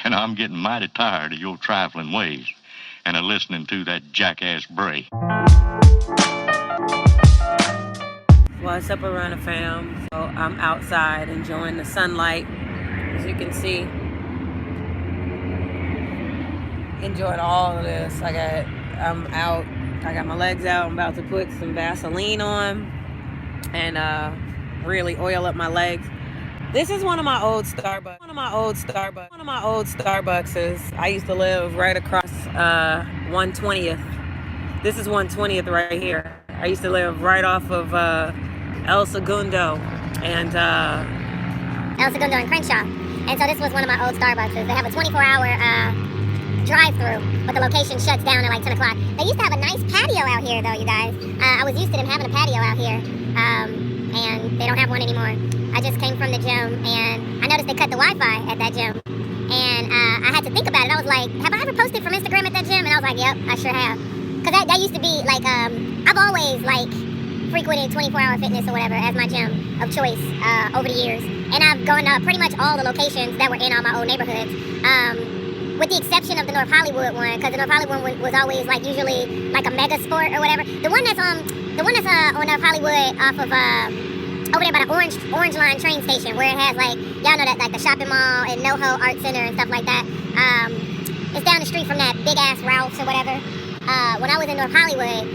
and I'm getting mighty tired of your trifling ways and of listening to that jackass Bray. What's up, Aarona fam? So I'm outside enjoying the sunlight, as you can see. Enjoying all of this. I'm out. I got my legs out. I'm about to put some Vaseline on and really oil up my legs. This is one of my old Starbucks. I used to live right across 120th. This is 120th right here. I used to live right off of El Segundo and Crenshaw. And so this was one of my old Starbucks. They have a 24-hour drive-through, but the location shuts down at like 10 o'clock. They used to have a nice patio out here, though, you guys. I was used to them having a patio out here, and they don't have one anymore. I just came from the gym, and I noticed they cut the Wi-Fi at that gym. And I had to think about it. I was like, have I ever posted from Instagram at that gym? And I was like, yep, I sure have. Because that used to be, like, I've always, like, frequented 24-hour fitness or whatever as my gym of choice over the years. And I've gone to pretty much all the locations that were in all my old neighborhoods. With the exception of the North Hollywood one, because the North Hollywood one was always like usually like a mega sport or whatever. The one that's on North Hollywood off of over there by the Orange Line train station, where it has like, y'all know that, like the shopping mall and NoHo Art Center and stuff like that. It's down the street from that big ass Ralph's or whatever. When I was in North Hollywood,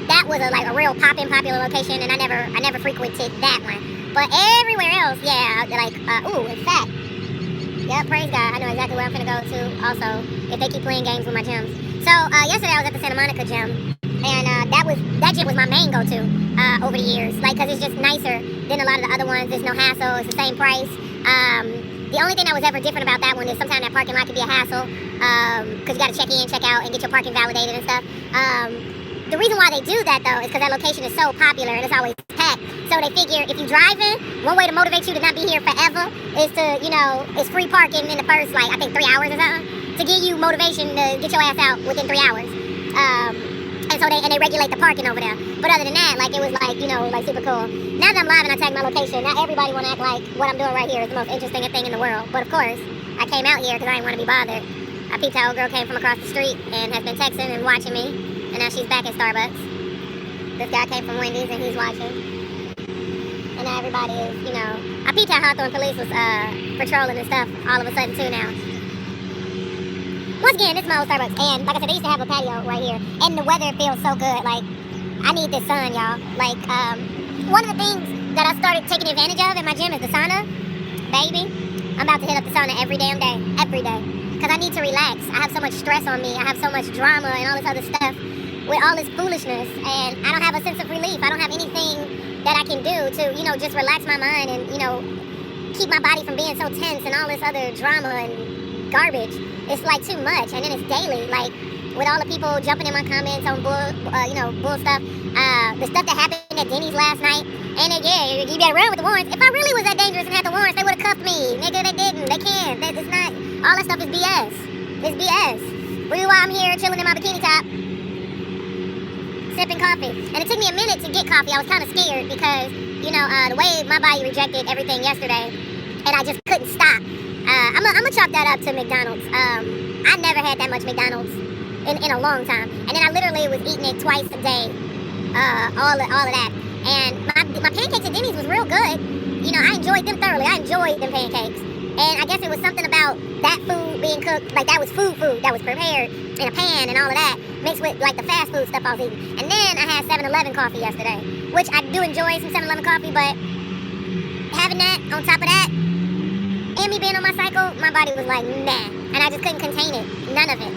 that was a real popular location, and I never frequented that one. But everywhere else, yeah, like in fact. Yeah, praise God. I know exactly where I'm going to go to also if they keep playing games with my gyms. So yesterday I was at the Santa Monica gym, and that gym was my main go-to over the years. Like, because it's just nicer than a lot of the other ones. There's no hassle. It's the same price. The only thing that was ever different about that one is sometimes that parking lot could be a hassle because you got to check in, check out, and get your parking validated and stuff. The reason why they do that, though, is because that location is so popular and it's always packed. So they figure if you're driving, one way to motivate you to not be here forever is to, it's free parking in the first, I think 3 hours or something, to give you motivation to get your ass out within 3 hours. And so they regulate the parking over there. But other than that, it was super cool. Now that I'm live and I tag my location, now everybody want to act like what I'm doing right here is the most interesting thing in the world. But of course, I came out here because I didn't want to be bothered. I peeped how old girl came from across the street and has been texting and watching me. And now she's back at Starbucks. This guy came from Wendy's and he's watching. And now everybody is, I peeped how Hawthorne police was patrolling and stuff all of a sudden too now. Once again, this is my old Starbucks. And like I said, they used to have a patio right here. And the weather feels so good. I need this sun, y'all. One of the things that I started taking advantage of in my gym is the sauna. Baby, I'm about to hit up the sauna every damn day. Every day. Because I need to relax. I have so much stress on me. I have so much drama and all this other stuff with all this foolishness. And I don't have a sense of relief. I don't have anything that I can do to, just relax my mind and, keep my body from being so tense and all this other drama and garbage. It's too much. And then it's daily. With all the people jumping in my comments on bull stuff. The stuff that happened at Denny's last night. And yeah, you better run with the warrants. If I really was that dangerous and had the warrants, they would have cuffed me. Nigga, they didn't. They can't. It's not. All that stuff is BS. It's BS. Reason why I'm here chilling in my bikini top, sipping coffee. And it took me a minute to get coffee. I was kind of scared because, the way my body rejected everything yesterday, and I just couldn't stop. I'm gonna chalk that up to McDonald's. I never had that much McDonald's in a long time. And then I literally was eating it twice a day. All of that. And my pancakes at Denny's was real good. I enjoyed them thoroughly. I enjoyed them pancakes. And I guess it was something about that food being cooked, that was food that was prepared in a pan and all of that, mixed with the fast food stuff I was eating. And then I had 7-Eleven coffee yesterday, which I do enjoy some 7-Eleven coffee, but having that on top of that, and me being on my cycle, my body was like, nah. And I just couldn't contain it, none of it.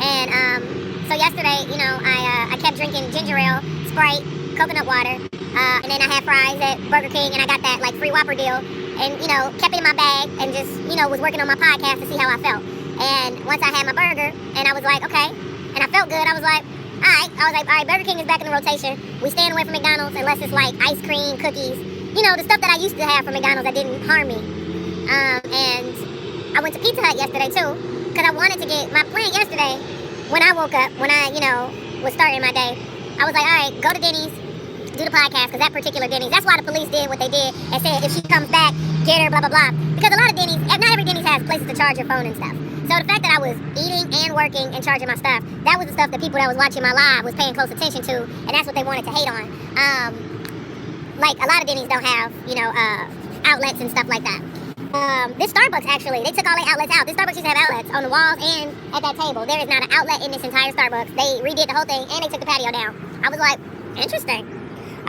And so yesterday, I kept drinking ginger ale, Sprite, coconut water, and then I had fries at Burger King, and I got that free Whopper deal. And, kept it in my bag and just, was working on my podcast to see how I felt. And once I had my burger, and I was like, okay, and I felt good, I was like, all right, Burger King is back in the rotation. We staying away from McDonald's unless it's ice cream, cookies, the stuff that I used to have from McDonald's that didn't harm me. And I went to Pizza Hut yesterday, too, because I wanted to get my plan yesterday. When I woke up, when I, was starting my day, I was like, all right, go to Denny's, do the podcast, because that particular Denny's, that's why the police did what they did and said if she comes back, get her, blah, blah, blah. Because a lot of Denny's, not every Denny's has places to charge your phone and stuff. So the fact that I was eating and working and charging my stuff, that was the stuff that people that was watching my live was paying close attention to, and that's what they wanted to hate on. Like a lot of Denny's don't have, outlets and stuff like that. This Starbucks actually, they took all their outlets out. This Starbucks used to have outlets on the walls and at that table. There is not an outlet in this entire Starbucks. They redid the whole thing and they took the patio down. I was like, interesting.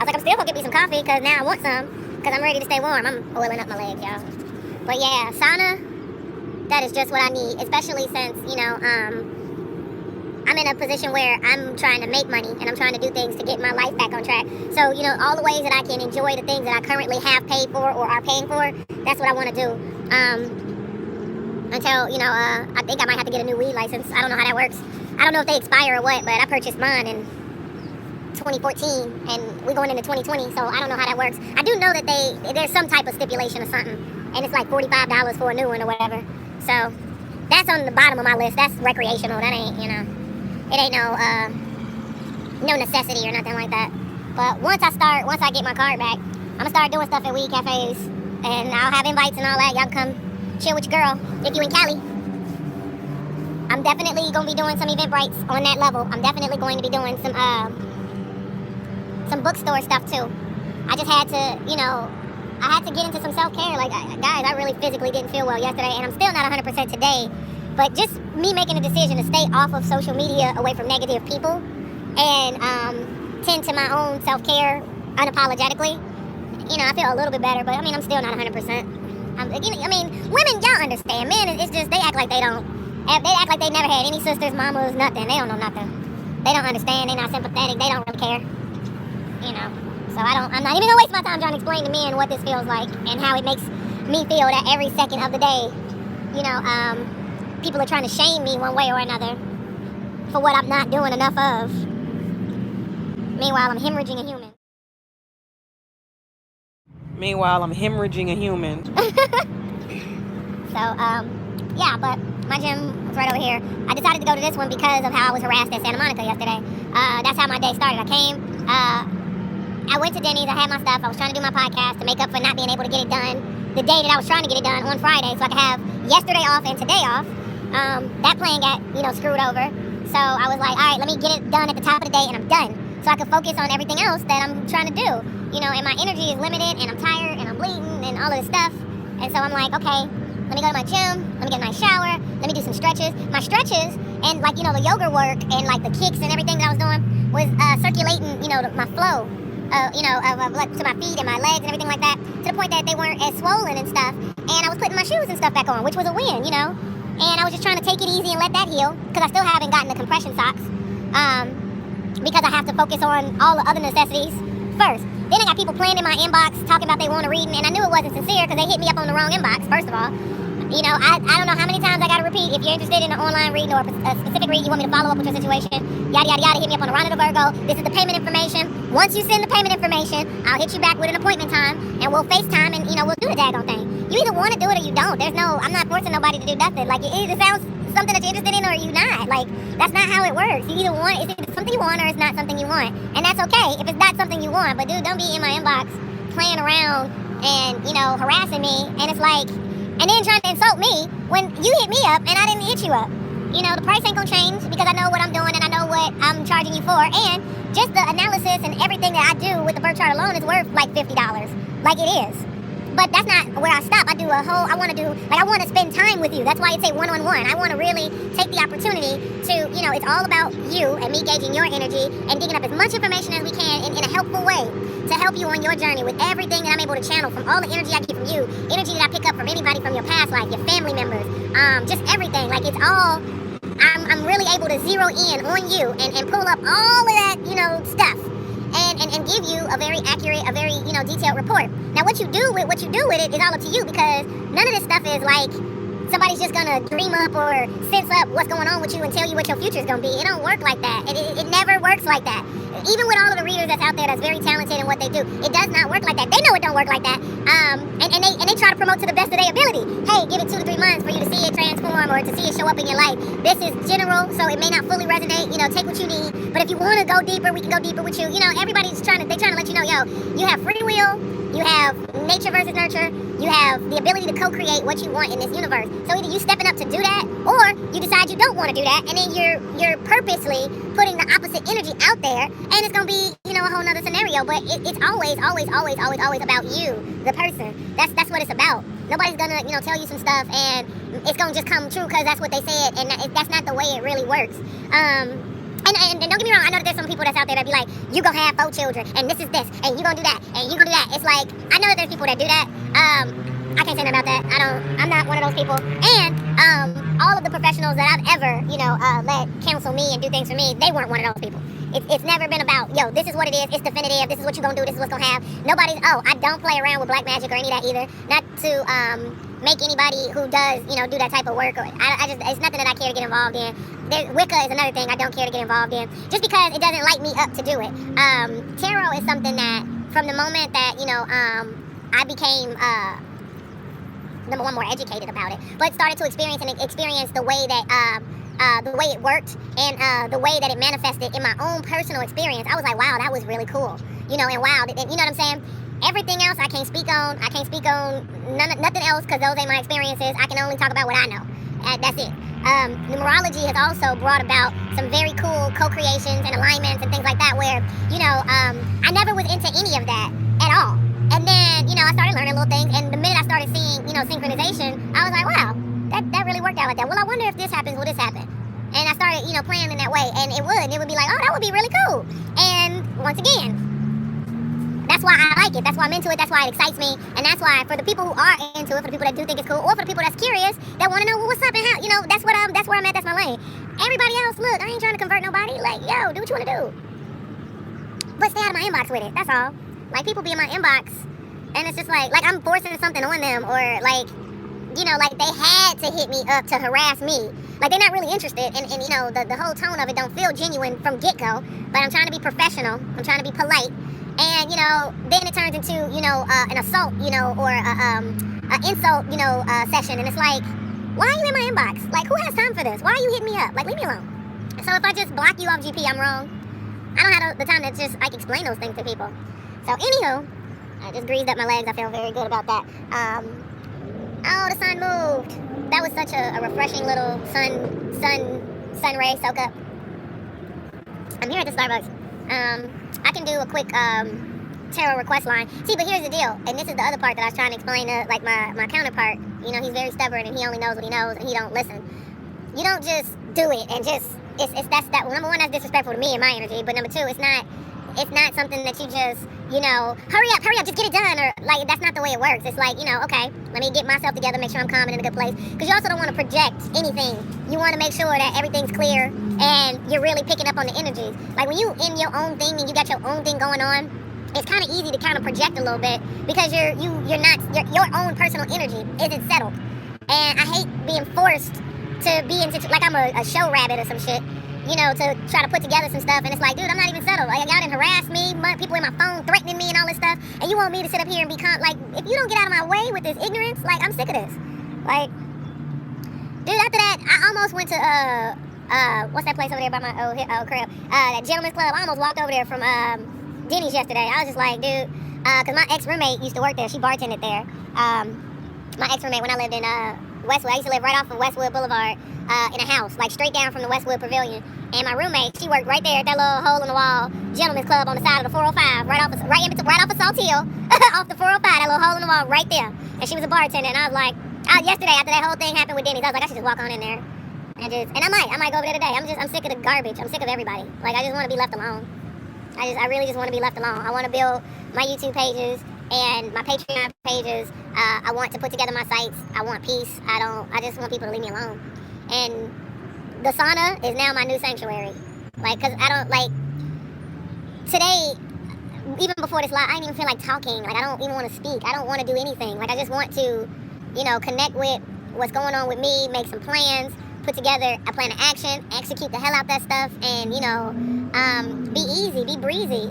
I was like, I'm still gonna get me some coffee because now I want some because I'm ready to stay warm. I'm oiling up my legs, y'all. But yeah, sauna, that is just what I need, especially since, I'm in a position where I'm trying to make money and I'm trying to do things to get my life back on track. So, all the ways that I can enjoy the things that I currently have paid for or are paying for, that's what I want to do. Until, I think I might have to get a new weed license. I don't know how that works. I don't know if they expire or what, but I purchased mine in 2014 and we're going into 2020, so I don't know how that works. I do know that there's some type of stipulation or something, and it's like $45 for a new one or whatever. So that's on the bottom of my list. That's recreational. That ain't, it ain't no necessity or nothing like that. But once I get my card back, I'm gonna start doing stuff at weed cafes, and I'll have invites and all that. Y'all come chill with your girl if you in Cali. I'm definitely gonna be doing some Eventbrites on that level. I'm definitely going to be doing some bookstore stuff too. I just had to, I had to get into some self-care. Like, guys, I really physically didn't feel well yesterday, and I'm still not 100% today. But just me making a decision to stay off of social media, away from negative people, and tend to my own self-care unapologetically, I feel a little bit better. But, I'm still not 100%. Women, y'all understand. Men, it's just, they act like they don't. They act like they never had any sisters, mamas, nothing. They don't know nothing. They don't understand. They're not sympathetic. They don't really care. So I'm not even gonna waste my time trying to explain to men what this feels like and how it makes me feel that every second of the day, people are trying to shame me one way or another for what I'm not doing enough of. Meanwhile, I'm hemorrhaging a human. So, yeah, but my gym was right over here. I decided to go to this one because of how I was harassed at Santa Monica yesterday. That's how my day started. I went to Denny's, I had my stuff, I was trying to do my podcast to make up for not being able to get it done the day that I was trying to get it done on Friday so I could have yesterday off and today off. That plan got, screwed over. So I was like, all right, let me get it done at the top of the day and I'm done. So I could focus on everything else that I'm trying to do. And my energy is limited and I'm tired and I'm bleeding and all of this stuff. And so I'm like, okay, let me go to my gym, let me get a nice shower, let me do some stretches. My stretches and the yoga work and the kicks and everything that I was doing was circulating, my flow. To my feet and my legs and everything like that, to the point that they weren't as swollen and stuff. And I was putting my shoes and stuff back on, which was a win, And I was just trying to take it easy and let that heal, because I still haven't gotten the compression socks, because I have to focus on all the other necessities first. Then I got people playing in my inbox, talking about they want a reading, and I knew it wasn't sincere because they hit me up on the wrong inbox, first of all. I don't know how many times I got to repeat. If you're interested in an online reading or a specific reading, you want me to follow up with your situation, yada, yada, yada, hit me up on Aarona the Virgo. This is the payment information. Once you send the payment information, I'll hit you back with an appointment time, and we'll FaceTime, and, we'll do the daggone thing. You either want to do it or you don't. I'm not forcing nobody to do nothing. It either sounds something that you're interested in or you not. That's not how it works. It's either something you want or it's not something you want. And that's okay if it's not something you want. But, dude, don't be in my inbox playing around and, harassing me. And it's and then trying to insult me when you hit me up and I didn't hit you up. The price ain't gonna change because I know what I'm doing and I know what I'm charging you for. And just the analysis and everything that I do with the birth chart alone is worth $50. It is. But that's not where I stop. I want to spend time with you. That's why it's a one-on-one. I want to really take the opportunity to, it's all about you and me gauging your energy and digging up as much information as we can in a helpful way to help you on your journey with everything that I'm able to channel from all the energy I get from you, energy that I pick up from anybody from your past life, your family members, just everything. It's all, I'm really able to zero in on you and pull up all of that, stuff. And give you a very accurate, a very, detailed report. Now, what you do with it is all up to you, because none of this stuff is somebody's just gonna dream up or sense up what's going on with you and tell you what your future is gonna be. It don't work like that. It never works like that. Even with all of the readers that's out there that's very talented in what they do, it does not work like that. They know it don't work like that. And they try to promote to the best of their ability. Hey, give it 2 to 3 months for you to see it transform platform or to see it show up in your life. This is general, so it may not fully resonate. Take what you need. But if you want to go deeper, we can go deeper with you. Everybody's trying to let you know, you have free will, you have nature versus nurture, you have the ability to co-create what you want in this universe. So either you stepping up to do that, or you decide you don't want to do that, and then you're purposely putting the opposite energy out there, and it's gonna be a whole nother scenario. But it's always about you, the person. That's what it's about. Nobody's gonna tell you some stuff and it's gonna just come true because that's what they said, and that's not the way it really works. And don't get me wrong, I know that there's some people that's out there that be like, you gonna have 4 children, and this is this, and you gonna do that, and you gonna do that. It's like, I know that there's people that do that. I can't say nothing about that. I'm not one of those people. And all of the professionals that I've ever, let counsel me and do things for me, they weren't one of those people. It's never been about, this is what it is, it's definitive, this is what you're gonna do, this is what's gonna have. I don't play around with black magic or any of that either. Not to make anybody who does, do that type of work. It's nothing that I care to get involved in. Wicca is another thing I don't care to get involved in, just because it doesn't light me up to do it. Tarot is something that, from the moment that, I became, number one, more educated about it, but started to experience the way that, the way it worked and the way that it manifested in my own personal experience. I was like, wow, that was really cool. And wow, you know what I'm saying? Everything else I can't speak on. I can't speak on nothing else because those ain't my experiences. I can only talk about what I know. That's it. Numerology has also brought about some very cool co-creations and alignments and things like that where, I never was into any of that at all. And then, I started learning little things, and the minute I started seeing, synchronization, I was like, wow, that really worked out like that. Well, I wonder if this happens, will this happen? And I started, playing in that way, and it would be like, oh, that would be really cool. And once again, that's why I like it. That's why I'm into it. That's why it excites me. And that's why, for the people who are into it, for the people that do think it's cool, or for the people that's curious, that want to know, well, what's up and how, that's where I'm at. That's my lane. Everybody else, look, I ain't trying to convert nobody. Like, yo, do what you want to do. But stay out of my inbox with it. That's all. Like, people be in my inbox, and it's just like I'm forcing something on them, or like they had to hit me up to harass me. Like, they're not really interested, and the whole tone of it don't feel genuine from get-go. But I'm trying to be professional. I'm trying to be polite. And, then it turns into, an assault, or an insult, session. And it's like, why are you in my inbox? Like, who has time for this? Why are you hitting me up? Like, leave me alone. So if I just block you off GP, I'm wrong. I don't have the time to just, explain those things to people. So, anywho, I just greased up my legs. I feel very good about that. Oh, the sun moved. That was such a refreshing little sun ray soak up. I'm here at the Starbucks. I can do a quick tarot request line. See, but here's the deal, and this is the other part that I was trying to explain to my counterpart. He's very stubborn and he only knows what he knows and he don't listen. You don't just do it and just that's number one, that's disrespectful to me and my energy. But number two, it's not something that you just hurry up, just get it done, or that's not the way it works. It's like, okay, let me get myself together, make sure I'm calm and in a good place, because you also don't want to project anything. You want to make sure that everything's clear and you're really picking up on the energies. Like, when you in your own thing and you got your own thing going on, it's kind of easy to kind of project a little bit, because your own personal energy isn't settled. And I hate being forced to be in like I'm a show rabbit or some shit, to try to put together some stuff, and it's like, dude, I'm not even settled. Like, y'all didn't harass me, people in my phone threatening me and all this stuff, and you want me to sit up here and be like, if you don't get out of my way with this ignorance, I'm sick of this. Like, dude, after that, I almost went to what's that place over there by my old crib? That Gentleman's Club. I almost walked over there from Denny's yesterday. I was just like, dude, because my ex-roommate used to work there. She bartended there. My ex-roommate, when I lived in Westwood, I used to live right off of Westwood Boulevard in a house, straight down from the Westwood Pavilion. And my roommate, she worked right there at that little hole in the wall Gentleman's Club on the side of the 405, right off of Salt Hill, off the 405, that little hole in the wall right there. And she was a bartender, and I was like, yesterday after that whole thing happened with Denny's, I was like, I should just walk on in there. And I might go over there today. I'm sick of the garbage. I'm sick of everybody. I just want to be left alone. I really just want to be left alone. I want to build my YouTube pages and my Patreon pages. I want to put together my sites. I want peace. I just want people to leave me alone. And the sauna is now my new sanctuary. Because I don't, today, even before this live, I didn't even feel like talking. I don't even want to speak. I don't want to do anything. I just want to, connect with what's going on with me, make some plans, put together a plan of action, execute the hell out that stuff, and, be easy, be breezy.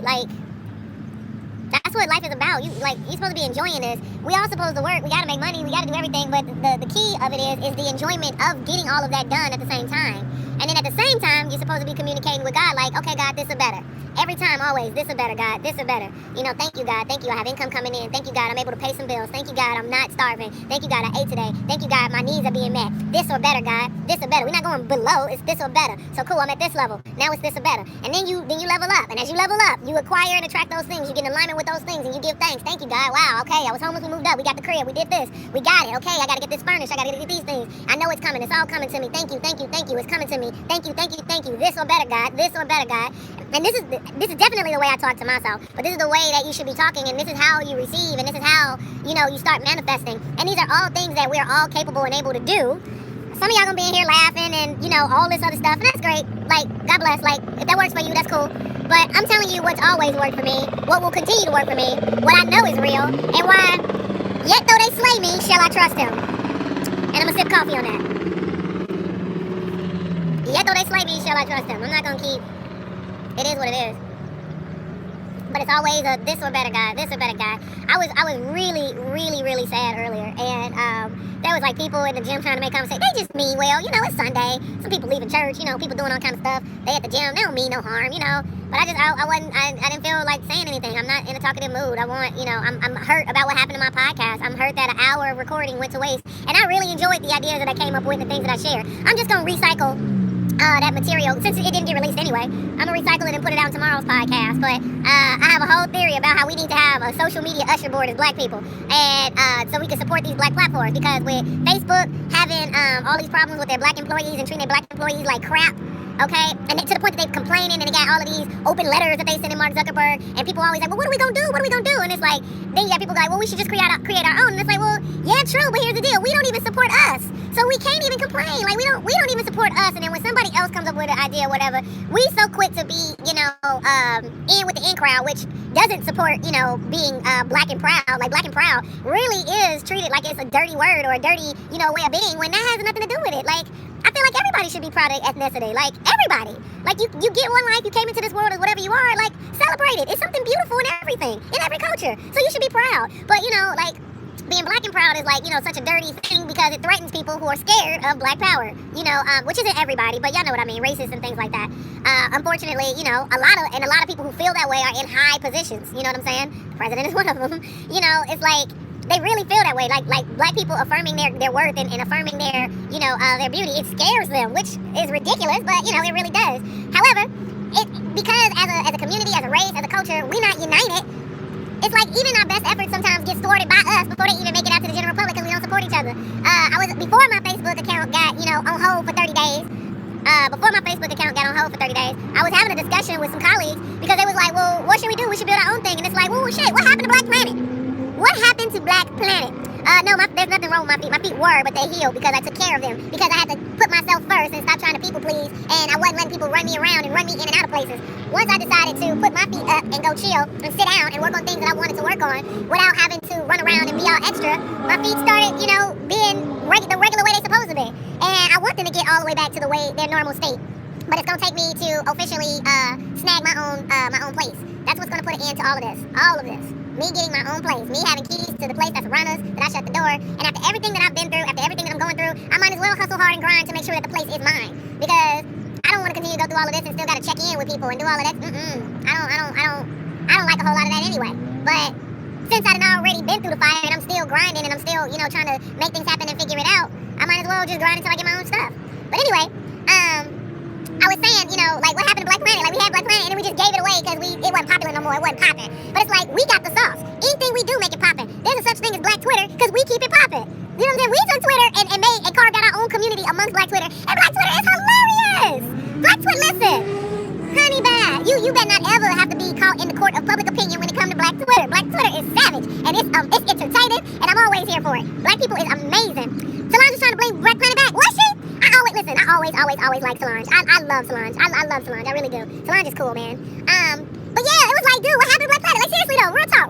That's what life is about. You're supposed to be enjoying this. We all supposed to work. We gotta make money. We gotta do everything. But the key of it is the enjoyment of getting all of that done at the same time. And then at the same time, you're supposed to be communicating with God like, okay, God, this is better. Every time, always, this is better, God, this is better. You know, thank you, God, thank you, I have income coming in. Thank you, God, I'm able to pay some bills. Thank you, God, I'm not starving. Thank you, God, I ate today. Thank you, God, my needs are being met. This or better, God, this or better. We're not going below, it's this or better. So cool, I'm at this level. Now it's this or better. And then you level up. And as you level up, you acquire and attract those things. You get in alignment with those things and you give thanks. Thank you, God, wow, okay, I was homeless, we moved up, we got the crib, we did this, we got it, okay, I gotta get this furnished, I gotta get these things. I know it's coming, it's all coming to me. Thank you, thank you, thank you, it's coming to me. Thank you, thank you, thank you. This or better, God, this or better, God. And this is definitely the way I talk to myself, but this is the way that you should be talking, and this is how you receive, and this is how, you know, you start manifesting. And these are all things that we're all capable and able to do. Some of y'all gonna be in here laughing and, you know, all this other stuff, and that's great. Like, God bless, like, if that works for you, that's cool. But I'm telling you what's always worked for me, what will continue to work for me, what I know is real, and why, yet though they slay me, shall I trust him. And I'm gonna sip coffee on that. Yet though they slay me, shall I trust him. I'm not gonna keep, it is what it is. But it's always a this or better guy, this or better guy. I was really, really, really sad earlier, and there was like people in the gym trying to make conversation. They just mean well, you know, it's Sunday. Some people leaving church, you know, people doing all kind of stuff. They at the gym, they don't mean no harm, you know. But I didn't feel like saying anything. I'm not in a talkative mood. I'm hurt about what happened to my podcast. I'm hurt that an hour of recording went to waste, and I really enjoyed the ideas that I came up with, the things that I shared. I'm just gonna recycle that material, since it didn't get released anyway. I'm gonna recycle it and put it out in tomorrow's podcast. But I have a whole theory about how we need to have a social media usher board as black people, and so we can support these black platforms. Because with Facebook having all these problems with their black employees and treating their black employees like crap, okay, and to the point that they're complaining, and they got all of these open letters that they send to Mark Zuckerberg, and people always like, well, what are we gonna do? What are we gonna do? And it's like, then you got people like, well, we should just create our own. And it's like, well, yeah, true, but here's the deal: we don't even support us, so we can't even complain. Like, we don't even support us. And then when somebody else comes up with an idea, or whatever, we so quick to be, you know, in with the in crowd, which doesn't support, you know, being black and proud. Like, black and proud really is treated like it's a dirty word or a dirty, you know, way of being, when that has nothing to do with it. Like, I feel like everybody should be proud of ethnicity. Like, everybody. Like, you get one life, you came into this world as whatever you are, like, celebrate it. It's something beautiful in everything, in every culture. So you should be proud. But, you know, like, being black and proud is like, you know, such a dirty thing because it threatens people who are scared of black power, you know, which isn't everybody, but y'all know what I mean, racists and things like that. Unfortunately, you know, a lot of people who feel that way are in high positions, you know what I'm saying? The president is one of them. You know, it's like, they really feel that way, like black people affirming their worth and affirming their, you know, their beauty. It scares them, which is ridiculous, but, you know, it really does. However, because as a community, as a race, as a culture, we're not united. It's like even our best efforts sometimes get thwarted by us before they even make it out to the general public because we don't support each other. Before my Facebook account got, you know, on hold for 30 days, I was having a discussion with some colleagues because they was like, well, what should we do? We should build our own thing. And it's like, well, shit, what happened to Black Planet? What happened to Black Planet? No, there's nothing wrong with my feet. My feet were, but they healed because I took care of them. Because I had to put myself first and stop trying to people please. And I wasn't letting people run me around and run me in and out of places. Once I decided to put my feet up and go chill and sit down and work on things that I wanted to work on without having to run around and be all extra, my feet started, you know, being the regular way they're supposed to be. And I want them to get all the way back to the way their normal state. But it's gonna take me to officially snag my own place. That's what's gonna put an end to all of this. All of this. Me getting my own place, me having keys to the place that's run us, that I shut the door, and after everything that I've been through, after everything that I'm going through, I might as well hustle hard and grind to make sure that the place is mine. Because I don't want to continue to go through all of this and still gotta check in with people and do all of that. I don't like a whole lot of that anyway. But since I done already been through the fire and I'm still grinding and I'm still, you know, trying to make things happen and figure it out, I might as well just grind until I get my own stuff. But anyway, I was saying, you know, like, what happened to Black Planet? Like, we had Black Planet and then we just gave it away because it wasn't popular no more. It wasn't popping. But it's like, we got the sauce. Anything we do make it popping. There's a such thing as Black Twitter because we keep it popping. You know what I'm saying? We took Twitter and made and carved out our own community amongst Black Twitter. And Black Twitter is hilarious. Black Twitter, listen. Honey bad. You better not ever have to be caught in the court of public opinion when it comes to Black Twitter. Black Twitter is savage. And it's entertaining. And I'm always here for it. Black people is amazing. Solange is trying to bring Black Planet back. Was she? I always like Solange. I love Solange. I love Solange. I really do. Solange is cool, man. But yeah, it was like, dude, what happened to Black Planet? Like, seriously though, real talk.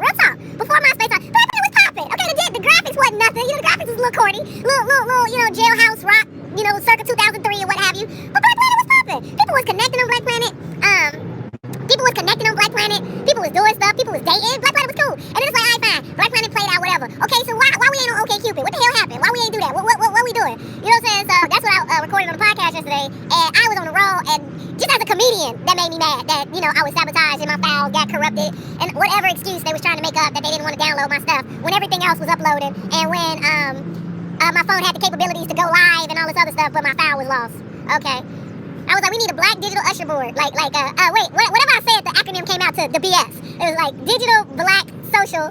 Before MySpace, Black Planet was popping. Okay, the graphics wasn't nothing. You know, the graphics was a little corny. Little, you know, jailhouse rock, you know, circa 2003 or what have you. But Black Planet was popping. People was connecting on Black Planet. People was connecting on Black Planet. People was doing stuff. People was dating. Black Planet was cool. And so that's what I recorded on the podcast yesterday. And I was on the roll, and just as a comedian, that made me mad that, you know, I was sabotaged and my files got corrupted and whatever excuse they was trying to make up that they didn't want to download my stuff when everything else was uploaded and when my phone had the capabilities to go live and all this other stuff, but my file was lost. Okay. I was like, we need a black digital usher board. Wait, whatever I said, the acronym came out to the BS. It was like digital black social,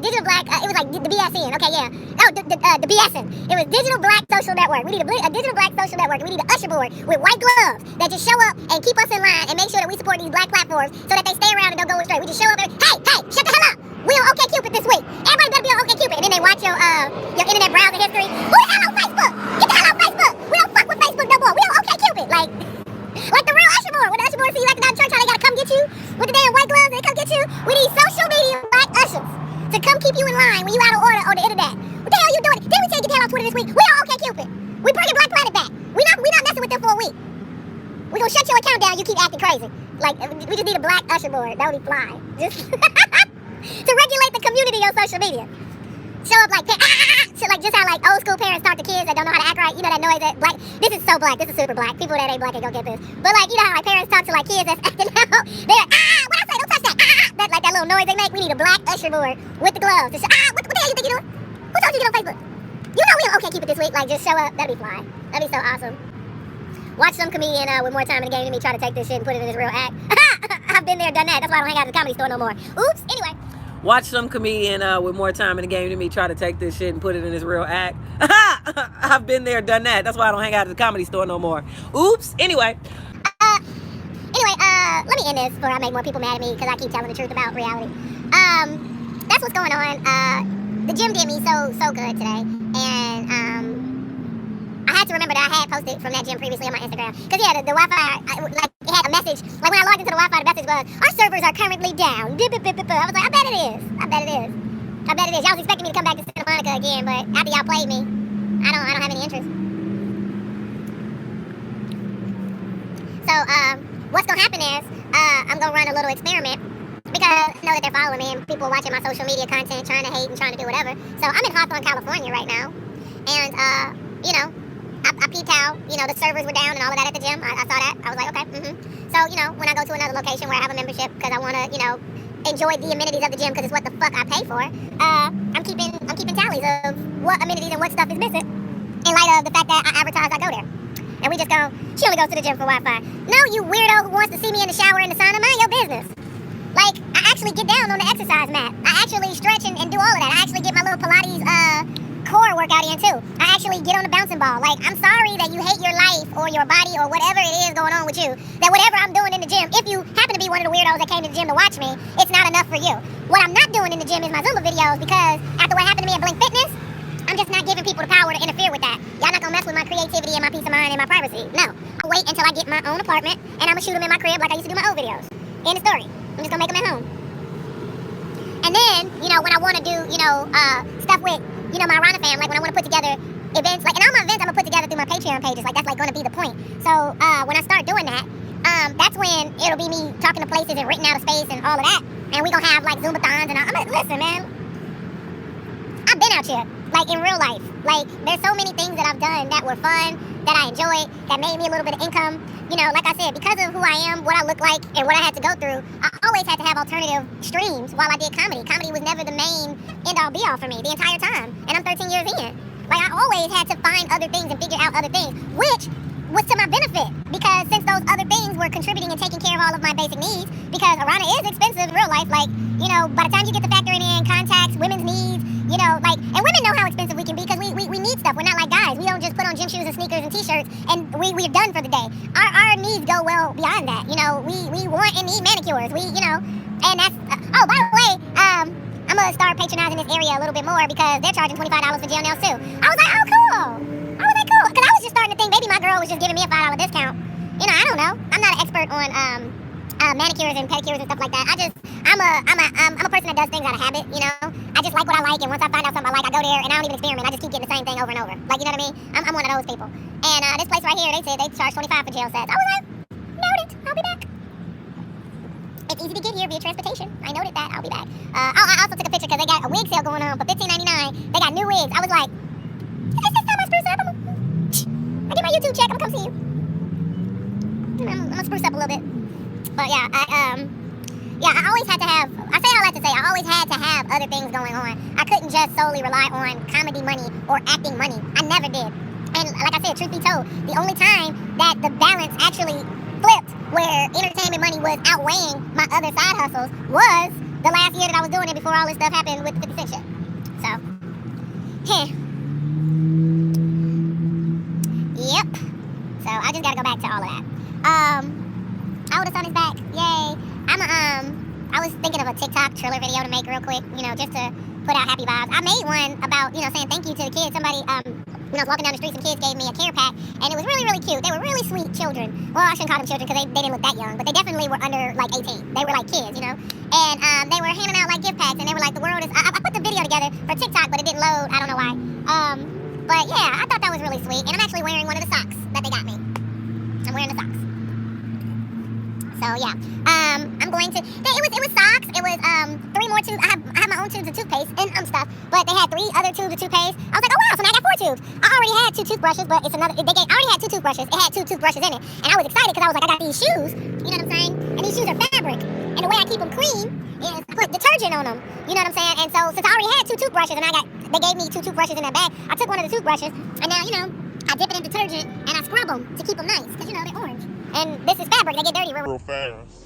digital black, it was like the BSN. Okay, yeah. Oh, the BSN. It was digital black social network. We need a digital black social network. We need an usher board with white gloves that just show up and keep us in line and make sure that we support these black platforms so that they stay around and don't go astray. We just show up and, hey, shut the hell up. We on OkCupid this week. Everybody better be on OkCupid. And then they watch your internet browser history. Who the hell on Facebook? Get the hell off Facebook. We don't fuck with Facebook no more. We on OkCupid. Like the real usher board. When the usher board see you acting out in church, how they gotta come get you with the damn white gloves, they come get you. We need social media black ushers to come keep you in line when you out of order on the internet. What the hell you doing? Didn't we tell you get the hell off Twitter this week? We on OkCupid. We bringing Black Planet back. We not messing with them for a week. We gonna shut your account down. You keep acting crazy. Like we just need a black usher board. That would be fly. Just to regulate the community on social media. Show up like just how like old school parents talk to kids that don't know how to act right. You know that noise that black. This is so black. This is super black. People that ain't black ain't gonna get this. But like you know how like parents talk to like kids that's acting out. They're like what I say? Don't touch that. That like that little noise they make. We need a black usher board with the gloves. Just, what the hell you think you're doing? Who told you to get on Facebook? You know we on OkCupid this week. Like just show up. That'd be fly. That'd be so awesome. Watch some comedian with more time in the game than me try to take this shit and put it in his real act. I've been there, done that. That's why I don't hang out at the Comedy Store no more. Oops. Anyway. Watch some comedian with more time in the game than me try to take this shit and put it in his real act. I've been there, done that. That's why I don't hang out at the Comedy Store no more. Oops. Anyway, let me end this before I make more people mad at me because I keep telling the truth about reality. That's what's going on. The gym did me so good today, and I had to remember that I had posted from that gym previously on my Instagram. Because yeah, the Wi-Fi, it had a message. Like when I logged into the Wi-Fi, the message was, our servers are currently down. I was like, I bet it is. Y'all was expecting me to come back to Santa Monica again, but after y'all played me, I don't have any interest. So, what's gonna happen is, I'm gonna run a little experiment. Because I know that they're following me and people watching my social media content, trying to hate and trying to do whatever. So I'm in Hawthorne, California right now. And, you know, I peeped how, you know, the servers were down and all of that at the gym. I saw that. I was like, okay, So, you know, when I go to another location where I have a membership because I want to, you know, enjoy the amenities of the gym because it's what the fuck I pay for, I'm keeping tallies of what amenities and what stuff is missing in light of the fact that I advertise I go there. And we just go, she only goes to the gym for Wi-Fi. No, you weirdo who wants to see me in the shower in the sauna, mind your business. Like, I actually get down on the exercise mat. I actually stretch and do all of that. I actually get my little Pilates core workout in too. I actually get on the bouncing ball. Like, I'm sorry that you hate your life or your body or whatever it is going on with you. That whatever I'm doing in the gym, if you happen to be one of the weirdos that came to the gym to watch me, it's not enough for you. What I'm not doing in the gym is my Zumba videos because after what happened to me at Blink Fitness, I'm just not giving people the power to interfere with that. Y'all not gonna mess with my creativity and my peace of mind and my privacy. No. I'll wait until I get my own apartment and I'm gonna shoot them in my crib like I used to do my old videos. End of story. I'm just gonna make them at home. And then, you know, when I want to do, you know, stuff with, you know, my Aarona fam, like when I want to put together events, like, and all my events I'm going to put together through my Patreon pages, like, that's, like, going to be the point. So, when I start doing that, that's when it'll be me talking to places and renting out a space and all of that. And we going to have, like, Zumba-thons and all. Listen, man, I've been out here, like, in real life. Like, there's so many things that I've done that were fun, that I enjoyed, that made me a little bit of income. You know, like I said, because of who I am, what I look like, and what I had to go through, I always had to have alternative streams while I did comedy. Comedy was never the main end-all be-all for me the entire time. And I'm 13 years in. Like, I always had to find other things and figure out other things, which was to my benefit. Because since those other things were contributing and taking care of all of my basic needs, because Aarona is expensive in real life, like, you know, by the time you get to factoring in contacts, women's needs, you know, like, and women know how expensive we can be because we need stuff. We're not like guys. We don't just put on gym shoes and sneakers and t-shirts and we're done for the day. Our needs go well beyond that. You know, we want and need manicures. We, you know, and that's, oh, by the way, I'm going to start patronizing this area a little bit more because they're charging $25 for gel nails too. I was like, oh, cool. I was like, cool. Because I was just starting to think maybe my girl was just giving me a $5 discount. You know, I don't know. I'm not an expert on manicures and pedicures and stuff like that. I'm a person that does things out of habit, you know. I just like what I like, and once I find out something I like, I go there and I don't even experiment. I just keep getting the same thing over and over. Like, you know what I mean? I'm one of those people. And this place right here, they said they charge $25 for gel sets. I was like, noted. I'll be back. It's easy to get here via transportation. I noted that. I'll be back. I also took a picture because they got a wig sale going on for $15.99. They got new wigs. I was like, is this time I spruce up? I get my YouTube check, I'm gonna come see you. I'm gonna spruce up a little bit. But yeah, I always had to have, I say all that to say, I always had to have other things going on. I couldn't just solely rely on comedy money or acting money. I never did. And like I said, truth be told, the only time that the balance actually flipped where entertainment money was outweighing my other side hustles was the last year that I was doing it before all this stuff happened with the 50 Cent shit. So, yep. So I just gotta go back to all of that. Oh, the sun is back. Yay. I was thinking of a TikTok trailer video to make real quick, just to put out happy vibes. I made one about, saying thank you to the kids. Somebody, when I was walking down the street, some kids gave me a care pack, and it was really, really cute. They were really sweet children. Well, I shouldn't call them children because they didn't look that young, but they definitely were under, 18. They were like kids, And they were handing out, gift packs, and they were like, the world is... I put the video together for TikTok, but it didn't load. I don't know why. But yeah, I thought that was really sweet, and I'm actually wearing one of the socks that they got me. I'm wearing the socks. So yeah, I'm going to. It was socks. It was 3 more tubes. I have my own tubes of toothpaste and stuff, but they had 3 other tubes of toothpaste. I was like, oh wow, so now I got 4 tubes. I already had 2 toothbrushes, but it's another. I already had 2 toothbrushes. It had 2 toothbrushes in it, and I was excited because I was like, I got these shoes. You know what I'm saying? And these shoes are fabric, and the way I keep them clean is I put detergent on them. You know what I'm saying? And so since I already had 2 toothbrushes, and they gave me 2 toothbrushes in that bag, I took one of the toothbrushes, and now I dip it in detergent and I scrub them to keep them nice because they're orange. And this is fabric; they get dirty real fast.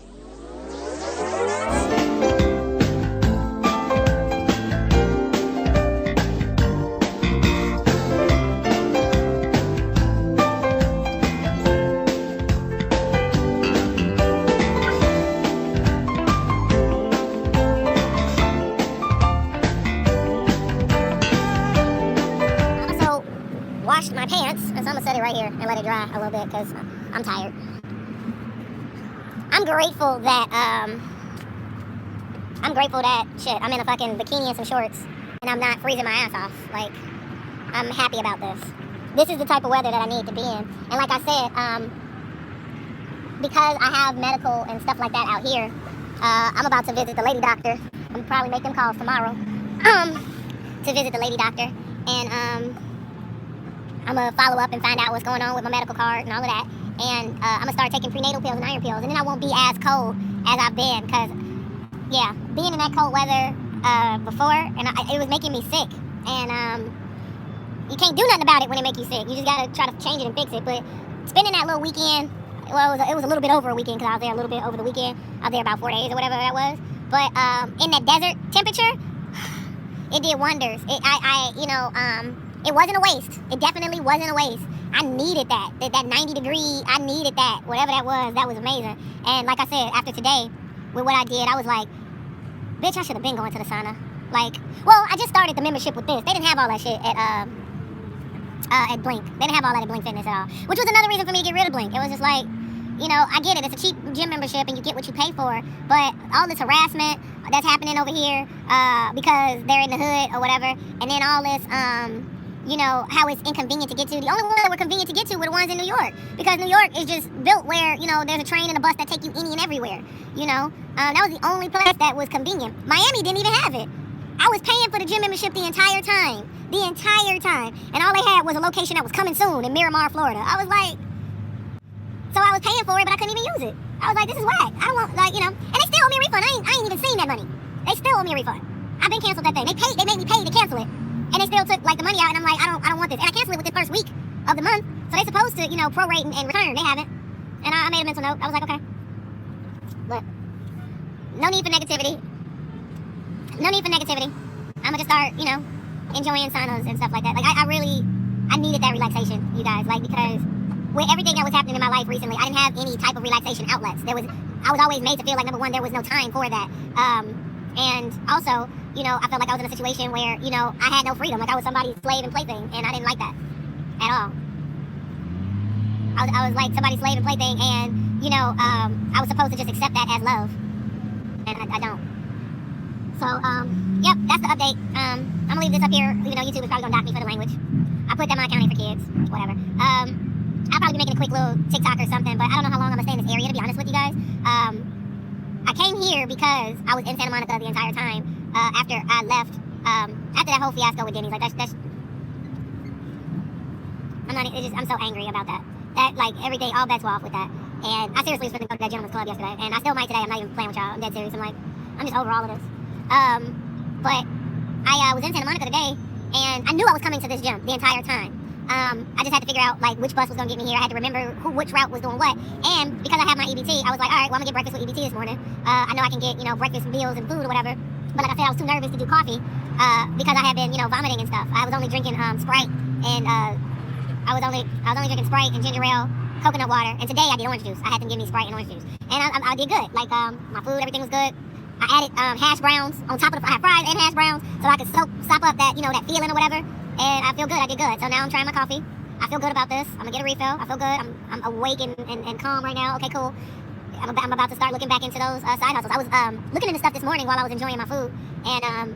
Washed my pants, and so I'm gonna set it right here and let it dry a little bit because I'm tired. I'm grateful that shit, I'm in a fucking bikini and some shorts and I'm not freezing my ass off. I'm happy about this. This is the type of weather that I need to be in. And like I said, because I have medical and stuff like that out here, I'm about to visit the lady doctor. I'm gonna probably make them calls tomorrow to visit the lady doctor, and I'm gonna follow up and find out what's going on with my medical card and all of that. And I'm gonna start taking prenatal pills and iron pills, and then I won't be as cold as I've been. Cause yeah, being in that cold weather before, and it was making me sick. And you can't do nothing about it when it makes you sick. You just gotta try to change it and fix it. But spending that little weekend, well, it was a little bit over a weekend because I was there a little bit over the weekend. I was there about 4 days or whatever that was. But in that desert temperature, it did wonders. It wasn't a waste. It definitely wasn't a waste. I needed that 90 degree. I needed that, whatever that was amazing. And like I said, after today, with what I did, I was like, bitch, I should have been going to the sauna. I just started the membership with this. They didn't have all that shit at Blink. They didn't have all that at Blink Fitness at all, which was another reason for me to get rid of Blink. It was just like, I get it. It's a cheap gym membership and you get what you pay for, but all this harassment that's happening over here because they're in the hood or whatever, and then all this, how it's inconvenient to get to. The only ones that were convenient to get to were the ones in New York, because New York is just built where, there's a train and a bus that take you any and everywhere, That was the only place that was convenient. Miami didn't even have it. I was paying for the gym membership the entire time. And all they had was a location that was coming soon in Miramar, Florida. I was like, so I was paying for it, but I couldn't even use it. I was like, this is whack. I don't want, and they still owe me a refund. I ain't even seen that money. They still owe me a refund. I've been canceled that thing. They made me pay to cancel it. And they still took the money out, and I'm like, I don't want this. And I canceled it within the first week of the month. So they supposed to, prorate and return. They haven't. And I made a mental note. I was like, okay. But no need for negativity. I'm gonna just start, enjoying saunas and stuff like that. I needed that relaxation, you guys. Because with everything that was happening in my life recently, I didn't have any type of relaxation outlets. I was always made to feel like, number one, there was no time for that. And also, I felt like I was in a situation where, I had no freedom. I was somebody's slave and plaything, and I didn't like that at all. I was like somebody's slave and plaything, and, I was supposed to just accept that as love. And I don't. So, yep, that's the update. I'm gonna leave this up here. YouTube is probably gonna dock me for the language. I put that on accounting for kids, whatever. I'll probably be making a quick little TikTok or something, but I don't know how long I'm gonna stay in this area, to be honest with you guys. I came here because I was in Santa Monica the entire time after I left, after that whole fiasco with Denny's. That's I'm so angry about that. That, like, everything, all bets were off with that. And I seriously was going to go to that gentleman's club yesterday. And I still might today. I'm not even playing with y'all. I'm dead serious. I'm just over all of this. But I was in Santa Monica today, and I knew I was coming to this gym the entire time. I just had to figure out, like, which bus was going to get me here. I had to remember which route was doing what. And because I have my EBT, I was like, all right, well, I'm going to get breakfast with EBT this morning. I know I can get, breakfast meals and food or whatever. But like I said, I was too nervous to do coffee because I had been, vomiting and stuff. I was only drinking Sprite, and I was only drinking Sprite and ginger ale, coconut water. And today I did orange juice. I had them give me Sprite and orange juice. And I did good. Like, my food, everything was good. I added hash browns on top of I had fries and hash browns so I could sop up that, that feeling or whatever. And I feel good. I did good. So now I'm trying my coffee. I feel good about this. I'm going to get a refill. I feel good. I'm awake and calm right now. Okay, cool. I'm about to start looking back into those side hustles. I was looking into stuff this morning while I was enjoying my food. And,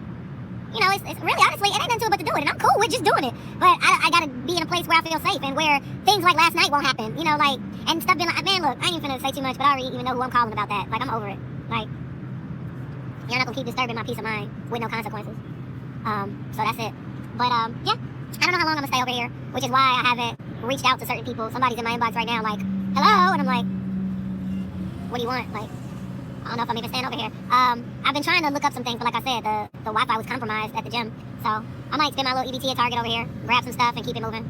it's really, honestly, it ain't nothing to it but to do it. And I'm cool with just doing it. But I got to be in a place where I feel safe and where things like last night won't happen. And stuff being like, man, look, I ain't even going to say too much, but I already even know who I'm calling about that. Like, I'm over it. Like, you're not going to keep disturbing my peace of mind with no consequences. So that's it. But, yeah, I don't know how long I'm going to stay over here, which is why I haven't reached out to certain people. Somebody's in my inbox right now like, hello, and I'm like, what do you want? Like, I don't know if I'm even staying over here. I've been trying to look up some things, but like I said, the Wi-Fi was compromised at the gym. So I might spend my little EBT at Target over here, grab some stuff, and keep it moving.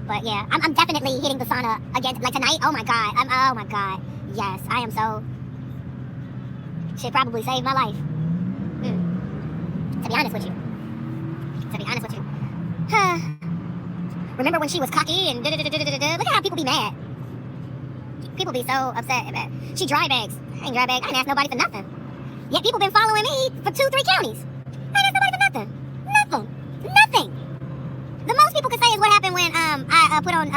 But yeah, I'm definitely hitting the sauna again. Like tonight, oh my God. Yes, I am so... Shit probably saved my life. To be honest with you. Remember when she was cocky and da-da-da-da-da-da? Look at how people be mad. People be so upset about it. She dry bags. I ain't dry bag. I ain't asked nobody for nothing. Yet people been following me for 2-3 counties. I ain't asked nobody for nothing. The most people could say is what happened when I put on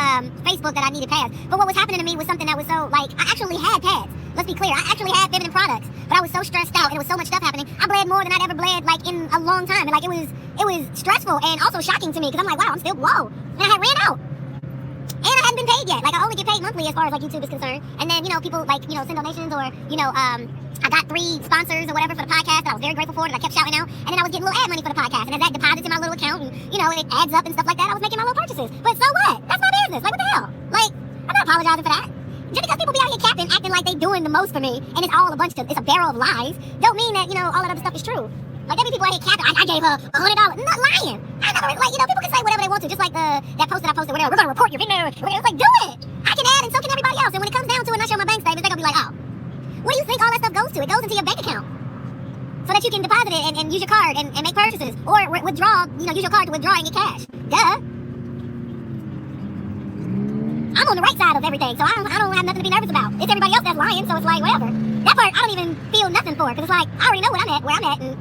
Facebook that I needed pads. But what was happening to me was something that was so, like, I actually had pads. Let's be clear. I actually had feminine products. But I was so stressed out and there was so much stuff happening. I bled more than I'd ever bled, like, in a long time. And, like, it was stressful and also shocking to me because I'm like, wow, I'm still low. And I had ran out. And I hadn't been paid yet. Like, I only get paid monthly as far as, like, YouTube is concerned. And then, people, like, send donations or, I got 3 sponsors or whatever for the podcast that I was very grateful for that I kept shouting out. And then I was getting a little ad money for the podcast. And as that deposits in my little account and, it adds up and stuff like that, I was making my little purchases. But so what? That's my business. Like, what the hell? Like, I'm not apologizing for that. Just because people be out here capping, acting like they doing the most for me, and it's all it's a barrel of lies, don't mean that, all that other stuff is true. Like, there be people out here capping, I gave her $100. I'm not lying. I never, like, people can say whatever they want to, just like that post that I posted, whatever. We're going to report your video. It's like, do it. I can add, and so can everybody else. And when it comes down to it, and I show my bank statements, they're going to be like, oh, what do you think all that stuff goes to? It goes into your bank account so that you can deposit it and use your card and make purchases. Or withdraw, use your card to withdraw and get cash. Duh. I'm on the right side of everything, so I don't have nothing to be nervous about. It's everybody else that's lying, so it's like, whatever. That part, I don't even feel nothing for, because it's like, I already know where I'm at, and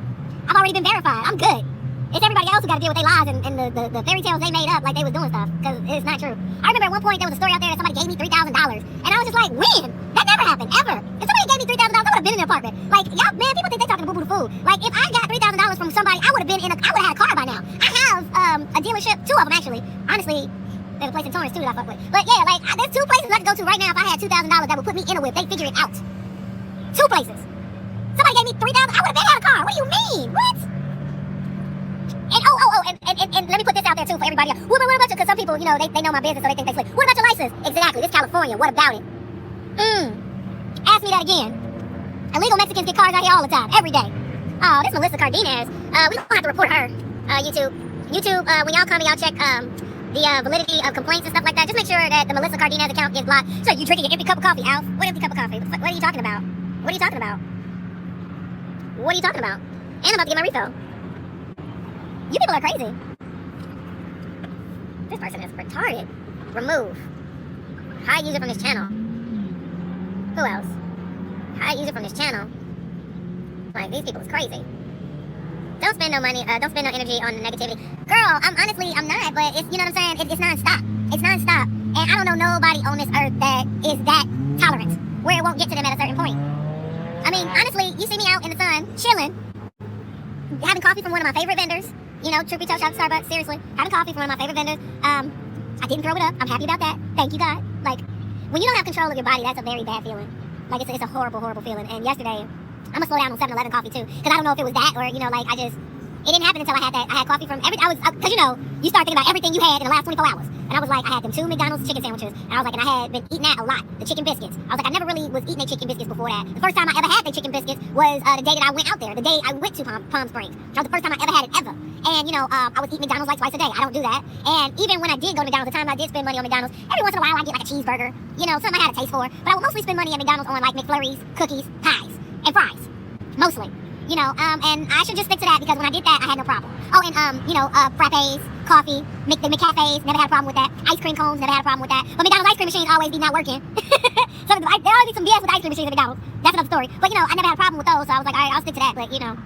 I've already been verified. I'm good. It's everybody else who got to deal with their lies and the fairy tales they made up like they was doing stuff, because it's not true. I remember at one point there was a story out there that somebody gave me $3,000, and I was just like, when? That never happened, ever. If somebody gave me $3,000, I would have been in an apartment. Like, y'all, man, people think they talking to boo-boo food. Like, if I got $3,000 from somebody, I would have had a car by now. I have a dealership, 2 of them actually. Honestly, there's a place in Torrance too that I fuck with. But yeah, like, there's 2 places I could go to right now if I had $2,000 that would put me in a whip. They figure it out. 2 places. Somebody gave me $3,000, I would have been out a car. What do you mean? What? And let me put this out there too for everybody else. What about you? Because some people, they know my business, so they think they slick. What about your license? Exactly. This is California. What about it? Ask me that again. Illegal Mexicans get cars out here all the time, every day. Oh, this Melissa Cardenas. We don't have to report her. YouTube, when y'all come and y'all check the validity of complaints and stuff like that, just make sure that the Melissa Cardenas account is blocked. So you drinking your empty cup of coffee, Alf? What empty cup of coffee? What are you talking about? And I'm about to get my refill. You people are crazy. This person is retarded. Remove. Hide user from this channel. Who else? Hide user from this channel. Like, these people is crazy. Don't spend no money, don't spend no energy on the negativity. Girl, I'm not, but it's, you know what I'm saying? It's nonstop. It's nonstop. And I don't know nobody on this earth that is that tolerant, where it won't get to them at a certain point. I mean, honestly, you see me out in the sun, chilling, having coffee from one of my favorite vendors. Truth be told, shout out to Starbucks, seriously. Having coffee from one of my favorite vendors. I didn't throw it up. I'm happy about that. Thank you, God. Like, when you don't have control of your body, that's a very bad feeling. Like, it's a horrible, horrible feeling. And yesterday, I'm going to slow down on 7-Eleven coffee, too. Because I don't know if it was that or, like, I just it didn't happen until I had coffee from because you know, you start thinking about everything you had in the last 24 hours. And I was like, I had them 2 McDonald's chicken sandwiches, and I was like, and I had been eating that a lot, the chicken biscuits. I was like, I never really was eating their chicken biscuits before that. The first time I ever had their chicken biscuits was the day that I went out there, the day I went to Palm Springs. That was the first time I ever had it ever. And you know, I was eating McDonald's like twice a day. I don't do that. And even when I did go to McDonald's, the time I did spend money on McDonald's, every once in a while I get like a cheeseburger, you know, something I had a taste for. But I would mostly spend money at McDonald's on like McFlurries, cookies, pies, and fries, mostly. You know, and I should just stick to that because when I did that, I had no problem. Oh, and you know, frappes, coffee, the McCafes, never had a problem with that. Ice cream cones, never had a problem with that. But McDonald's ice cream machines always be not working. So there always be some BS with the ice cream machines at McDonald's. That's another story. But you know, I never had a problem with those, so I was like, all right, I'll stick to that. But you know,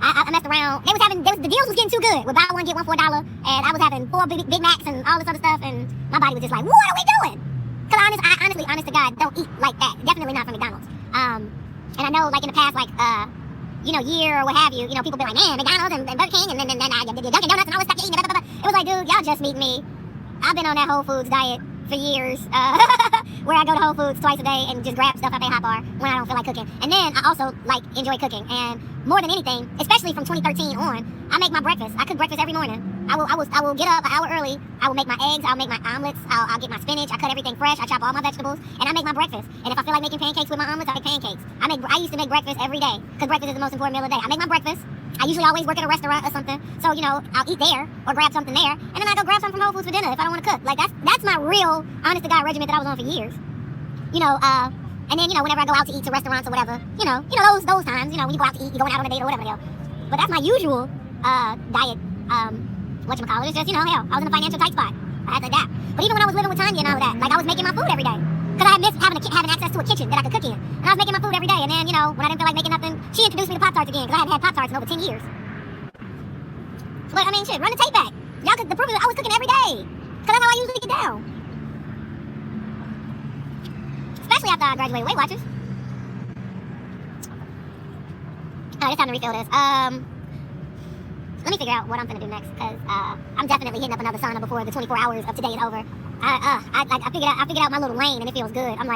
I messed around. The deals was getting too good. With buy one get one for $1, and I was having 4 Big Macs and all this other stuff, and my body was just like, what are we doing? Because honest to God, don't eat like that. Definitely not from McDonald's. And I know, like in the past, like you know, year or what have you, people be like, man, McDonald's and Burger King and then Dunkin' Donuts and all this stuff you're eating. It was like, dude, y'all just meet me. I've been on that Whole Foods diet for years, where I go to Whole Foods twice a day and just grab stuff out their hot bar when I don't feel like cooking. And then I also like enjoy cooking, and more than anything, especially from 2013 on, I make my breakfast. I cook breakfast every morning. I will get up an hour early. I will make my eggs. I'll make my omelets. I'll get my spinach. I cut everything fresh. I chop all my vegetables, and I make my breakfast. And if I feel like making pancakes with my omelets, I make pancakes. I used to make breakfast every day because breakfast is the most important meal of the day. I make my breakfast. I usually always work at a restaurant or something, so you know, I'll eat there or grab something there, and then I go grab something from Whole Foods for dinner if I don't want to cook. Like that's my real, honest to God regimen that I was on for years. You know, and then you know, whenever I go out to eat to restaurants or whatever, you know those times, you know, when you go out to eat, you're going out on a date or whatever. But that's my usual diet. Whatchamacallit, it's just, you know, hell, I was in a financial tight spot. I had to adapt. But even when I was living with Tanya and all that, like I was making my food every day. Because I missed having access to a kitchen that I could cook in. And I was making my food every day. And then, you know, when I didn't feel like making nothing, she introduced me to Pop-Tarts again. Because I hadn't had Pop-Tarts in over 10 years. But, I mean, shit, run the tape back. Y'all could, the proof is I was cooking every day. Because that's how I usually get down. Especially after I graduated Weight Watchers. Oh, it's time to refill this. Let me figure out what I'm gonna do next, because I'm definitely hitting up another sauna before the 24 hours of today is over. I figured out my little lane, and it feels good. I'm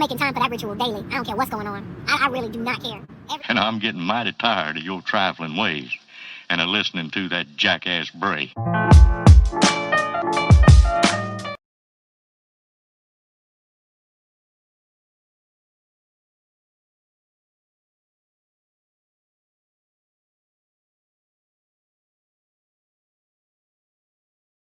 making time for that ritual daily. I don't care what's going on. I really do not care. And I'm getting mighty tired of your trifling ways and of listening to that jackass bray.